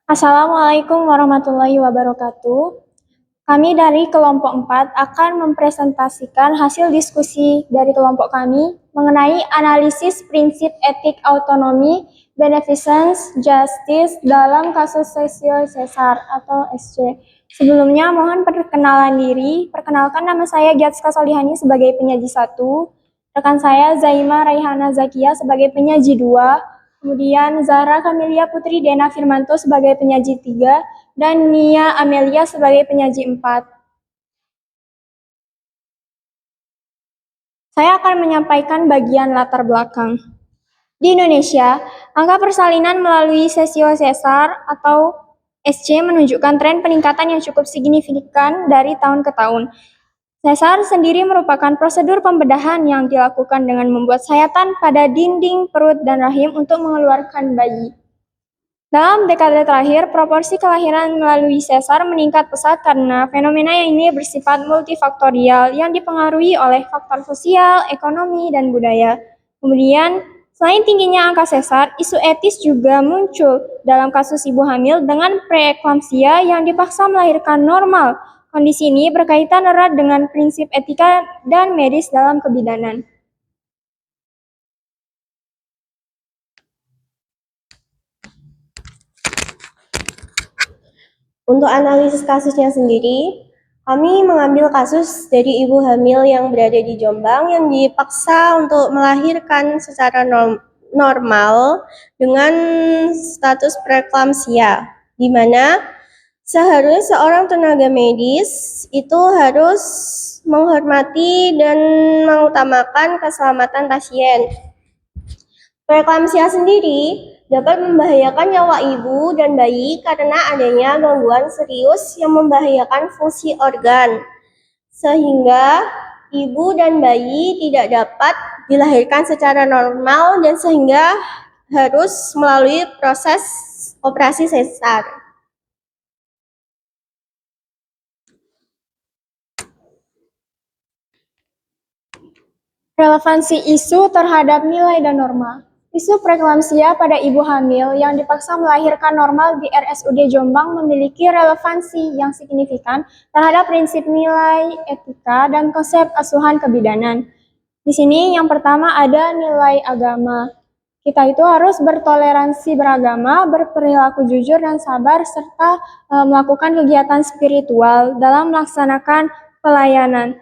Assalamualaikum warahmatullahi wabarakatuh. Kami dari kelompok 4 akan mempresentasikan hasil diskusi dari kelompok kami mengenai analisis prinsip etik autonomi, beneficence, justice dalam kasus Sesio Cesar atau SC. Sebelumnya mohon perkenalan diri. Perkenalkan, nama saya Giatska Solihani sebagai penyaji 1, rekan saya Zaima Raihana Zakia sebagai penyaji 2, kemudian Zahra Kamelia Putri Dena Firmanto sebagai penyaji 3, dan Nia Amelia sebagai penyaji 4. Saya akan menyampaikan bagian latar belakang. Di Indonesia, angka persalinan melalui Sesio Cesar atau SC menunjukkan tren peningkatan yang cukup signifikan dari tahun ke tahun. Sesar sendiri merupakan prosedur pembedahan yang dilakukan dengan membuat sayatan pada dinding perut dan rahim untuk mengeluarkan bayi. Dalam dekade terakhir, proporsi kelahiran melalui sesar meningkat pesat karena fenomena ini bersifat multifaktorial yang dipengaruhi oleh faktor sosial, ekonomi, dan budaya. Kemudian, selain tingginya angka sesar, isu etis juga muncul dalam kasus ibu hamil dengan preeklamsia yang dipaksa melahirkan normal. Kondisi ini berkaitan erat dengan prinsip etika dan medis dalam kebidanan. Untuk analisis kasusnya sendiri, kami mengambil kasus dari ibu hamil yang berada di Jombang yang dipaksa untuk melahirkan secara normal dengan status preeklamsia, di mana seharusnya seorang tenaga medis itu harus menghormati dan mengutamakan keselamatan pasien. Preeklamsia sendiri dapat membahayakan nyawa ibu dan bayi karena adanya gangguan serius yang membahayakan fungsi organ, sehingga ibu dan bayi tidak dapat dilahirkan secara normal dan sehingga harus melalui proses operasi sesar. Relevansi isu terhadap nilai dan norma. Isu preeklamsia pada ibu hamil yang dipaksa melahirkan normal di RSUD Jombang memiliki relevansi yang signifikan terhadap prinsip nilai etika dan konsep asuhan kebidanan. Di sini yang pertama ada nilai agama. Kita itu harus bertoleransi beragama, berperilaku jujur dan sabar, serta melakukan kegiatan spiritual dalam melaksanakan pelayanan.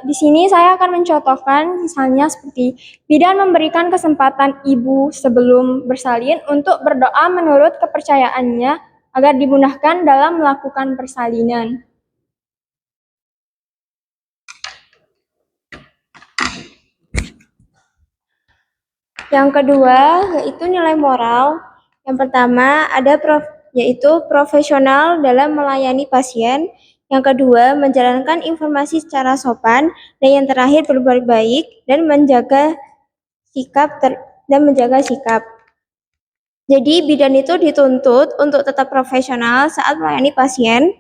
Di sini saya akan mencontohkan misalnya seperti bidan memberikan kesempatan ibu sebelum bersalin untuk berdoa menurut kepercayaannya agar dimudahkan dalam melakukan persalinan. Yang kedua yaitu nilai moral. Yang pertama ada yaitu profesional dalam melayani pasien. Yang kedua, menjalankan informasi secara sopan, dan yang terakhir berbuat baik dan menjaga sikap. Jadi bidan itu dituntut untuk tetap profesional saat melayani pasien.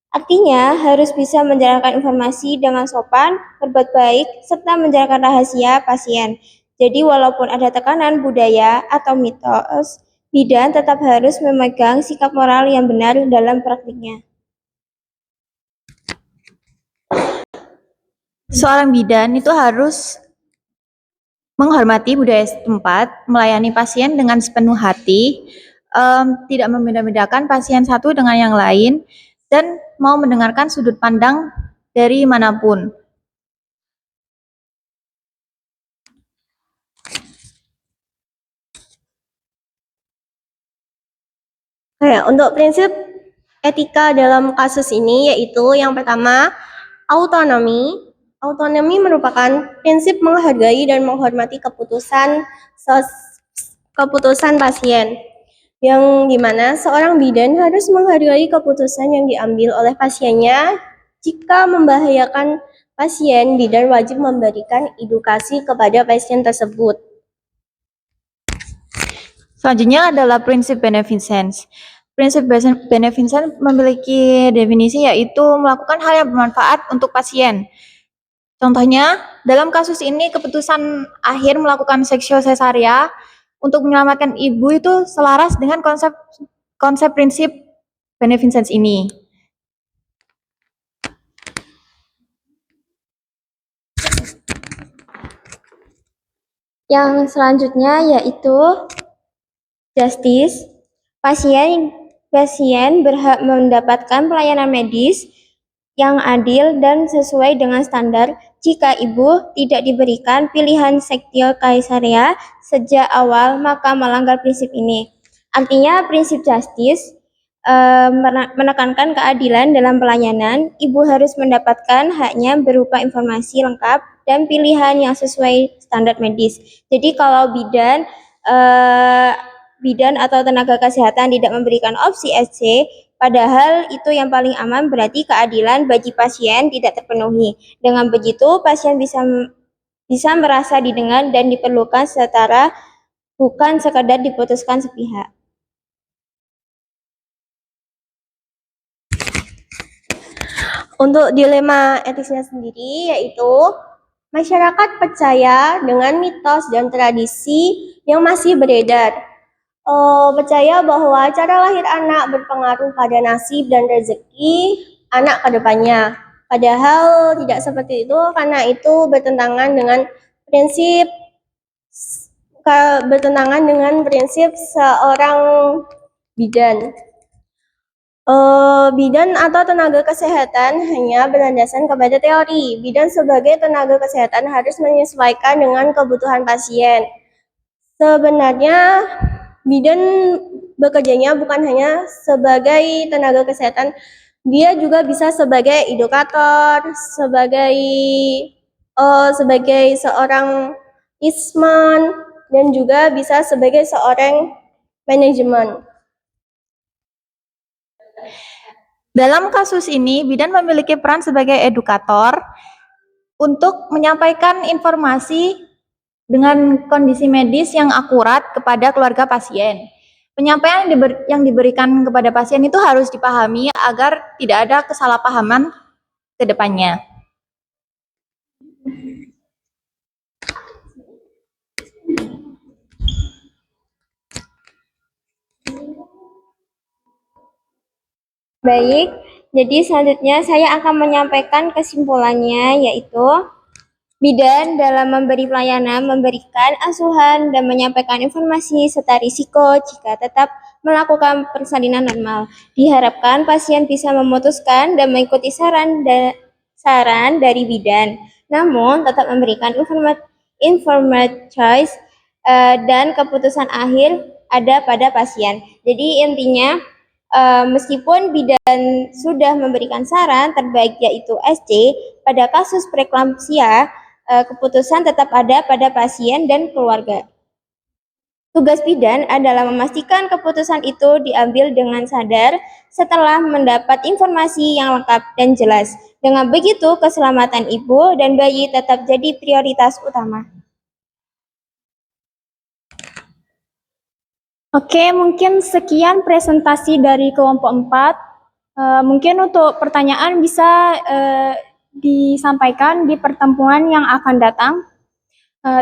Artinya harus bisa menjalankan informasi dengan sopan, berbuat baik, serta menjalankan rahasia pasien. Jadi walaupun ada tekanan budaya atau mitos, bidan tetap harus memegang sikap moral yang benar dalam praktiknya. Seorang bidan itu harus menghormati budaya setempat, melayani pasien dengan sepenuh hati, tidak membeda-bedakan pasien satu dengan yang lain, dan mau mendengarkan sudut pandang dari manapun. Untuk prinsip etika dalam kasus ini yaitu yang pertama, autonomi. Autonomi merupakan prinsip menghargai dan menghormati keputusan pasien, yang dimana seorang bidan harus menghargai keputusan yang diambil oleh pasiennya. Jika membahayakan pasien, bidan wajib memberikan edukasi kepada pasien tersebut. Selanjutnya adalah prinsip beneficence. Prinsip beneficence memiliki definisi yaitu melakukan hal yang bermanfaat untuk pasien. Contohnya, dalam kasus ini keputusan akhir melakukan seksio cesaria untuk menyelamatkan ibu itu selaras dengan konsep konsep prinsip beneficence ini. Yang selanjutnya yaitu justice. Pasien berhak mendapatkan pelayanan medis yang adil dan sesuai dengan standar. Jika ibu tidak diberikan pilihan sektio kaisaria sejak awal, maka melanggar prinsip ini. Artinya prinsip justice menekankan keadilan dalam pelayanan. Ibu harus mendapatkan haknya berupa informasi lengkap dan pilihan yang sesuai standar medis. Jadi kalau bidan atau tenaga kesehatan tidak memberikan opsi SC, padahal itu yang paling aman, berarti keadilan bagi pasien tidak terpenuhi. Dengan begitu, pasien bisa merasa didengar dan diperlukan setara, bukan sekadar diputuskan sepihak. Untuk dilema etisnya sendiri yaitu masyarakat percaya dengan mitos dan tradisi yang masih beredar. Percaya bahwa cara lahir anak berpengaruh pada nasib dan rezeki anak ke depannya. Padahal tidak seperti itu, karena itu bertentangan dengan prinsip seorang bidan. Bidan atau tenaga kesehatan hanya berlandaskan kepada teori. Bidan sebagai tenaga kesehatan harus menyesuaikan dengan kebutuhan pasien. Sebenarnya bidan bekerjanya bukan hanya sebagai tenaga kesehatan, dia juga bisa sebagai edukator, sebagai seorang isman, dan juga bisa sebagai seorang manajemen. Dalam kasus ini, bidan memiliki peran sebagai edukator untuk menyampaikan informasi dengan kondisi medis yang akurat kepada keluarga pasien. Penyampaian yang diberikan kepada pasien itu harus dipahami agar tidak ada kesalahpahaman ke depannya. Baik, jadi selanjutnya saya akan menyampaikan kesimpulannya, yaitu bidan dalam memberi pelayanan, memberikan asuhan, dan menyampaikan informasi serta risiko jika tetap melakukan persalinan normal. Diharapkan pasien bisa memutuskan dan mengikuti saran dari bidan, namun tetap memberikan informed choice dan keputusan akhir ada pada pasien. Jadi intinya, meskipun bidan sudah memberikan saran terbaik yaitu SC, pada kasus preeklamsia, keputusan tetap ada pada pasien dan keluarga. Tugas bidan adalah memastikan keputusan itu diambil dengan sadar setelah mendapat informasi yang lengkap dan jelas. Dengan begitu, keselamatan ibu dan bayi tetap jadi prioritas utama. Oke, mungkin sekian presentasi dari kelompok 4. Mungkin untuk pertanyaan bisa disampaikan di pertemuan yang akan datang.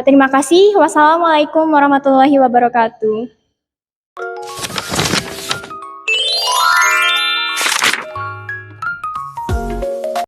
Terima kasih. Wassalamualaikum warahmatullahi wabarakatuh.